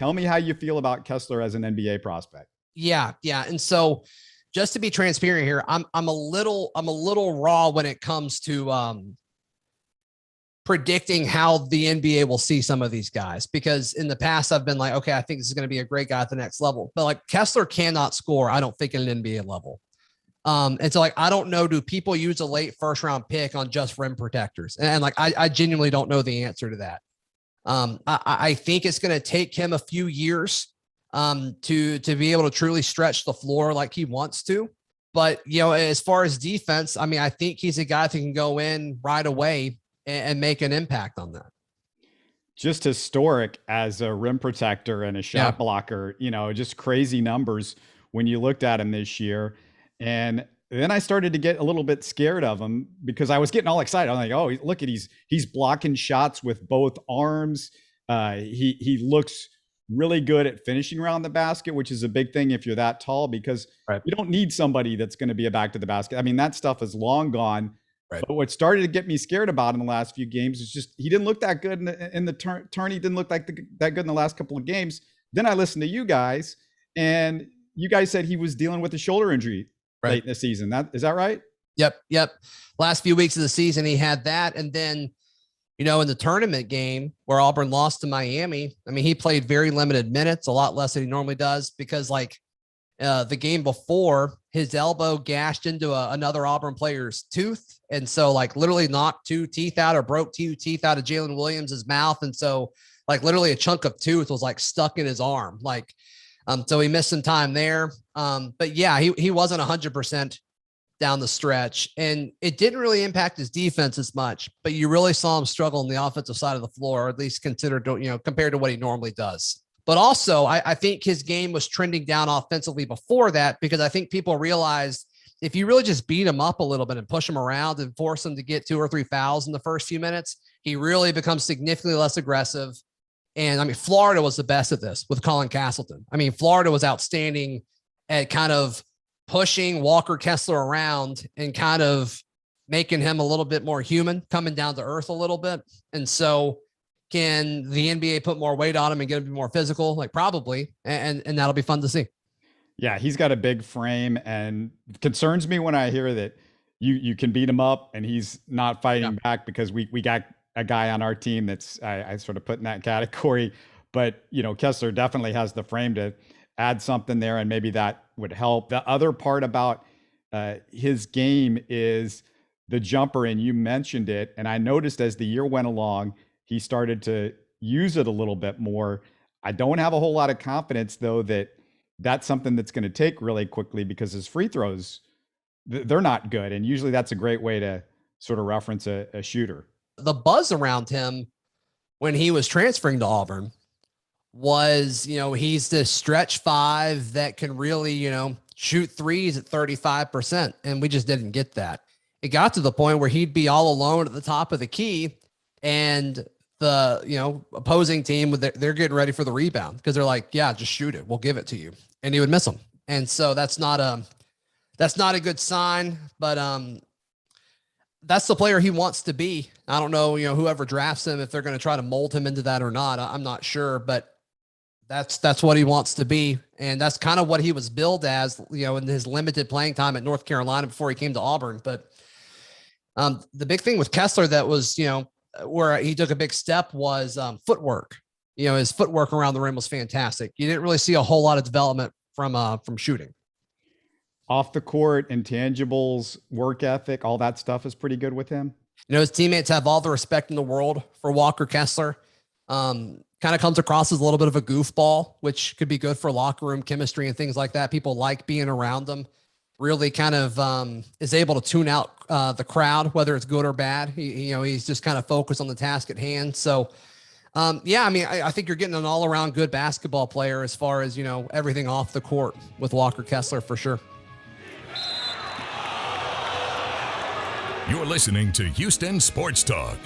Tell me how you feel about Kessler as an NBA prospect. Yeah. And so just to be transparent here, I'm a little raw when it comes to predicting how the NBA will see some of these guys, because in the past I've been like, okay, I think this is going to be a great guy at the next level, but like Kessler cannot score, I don't think, at an NBA level. And so like, I don't know, do people use a late first round pick on just rim protectors? And like, I genuinely don't know the answer to that. I think it's going to take him a few years to be able to truly stretch the floor like he wants to. But, as far as defense, I mean, I think he's a guy that can go in right away and make an impact on that. Just historic as a rim protector and a shot blocker, just crazy numbers when you looked at him this year. And then I started to get a little bit scared of him because I was getting all excited. I'm like, oh, look at he's blocking shots with both arms. He looks really good at finishing around the basket, which is a big thing if you're that tall, because you don't need somebody that's going to be a back to the basket. I mean, that stuff is long gone. Right. But what started to get me scared about in the last few games is just he didn't look that good in the turn. He didn't look that good in the last couple of games. Then I listened to you guys, and you guys said he was dealing with a shoulder injury late in the season. Is that right? Yep. Last few weeks of the season, he had that. And then, in the tournament game where Auburn lost to Miami, I mean, he played very limited minutes, a lot less than he normally does, because the game before, his elbow gashed into another Auburn player's tooth. And so literally knocked 2 teeth out, or broke 2 teeth out of Jalen Williams's mouth. And so literally a chunk of tooth was stuck in his arm. So he missed some time there. But yeah, he wasn't 100% down the stretch, and it didn't really impact his defense as much, but you really saw him struggle on the offensive side of the floor, or at least compared to what he normally does. But also I think his game was trending down offensively before that, because I think people realized if you really just beat him up a little bit and push him around and force him to get 2 or 3 fouls in the first few minutes, he really becomes significantly less aggressive. And I mean, Florida was the best at this with Colin Castleton. I mean, Florida was outstanding at kind of pushing Walker Kessler around and kind of making him a little bit more human, coming down to earth a little bit. And so can the NBA put more weight on him and get him to be more physical? Probably. And that'll be fun to see. Yeah, he's got a big frame, and it concerns me when I hear that you can beat him up and he's not fighting back, because we got a guy on our team that's I sort of put in that category. But, Kessler definitely has the frame to add something there, and maybe that would help. The other part about his game is the jumper, and you mentioned it. And I noticed as the year went along, he started to use it a little bit more. I don't have a whole lot of confidence, though, that that's something that's going to take really quickly, because his free throws, they're not good. And usually that's a great way to sort of reference a shooter. The buzz around him when he was transferring to Auburn was, he's this stretch 5 that can really, shoot threes at 35%. And we just didn't get that. It got to the point where he'd be all alone at the top of the key, and the, opposing team, they're getting ready for the rebound, because they're like, yeah, just shoot it. We'll give it to you. And he would miss them. And so that's not a good sign, but, that's the player he wants to be. I don't know, whoever drafts him, if they're going to try to mold him into that or not. I'm not sure, but that's what he wants to be. And that's kind of what he was billed as, in his limited playing time at North Carolina before he came to Auburn. But the big thing with Kessler that was, where he took a big step was footwork. His footwork around the rim was fantastic. You didn't really see a whole lot of development from shooting. Off the court, intangibles, work ethic, all that stuff is pretty good with him. His teammates have all the respect in the world for Walker Kessler. Kind of comes across as a little bit of a goofball, which could be good for locker room chemistry and things like that. People like being around him. Really kind of is able to tune out the crowd, whether it's good or bad. He's just kind of focused on the task at hand. So, I think you're getting an all-around good basketball player as far as, everything off the court with Walker Kessler for sure. You're listening to Houston Sports Talk.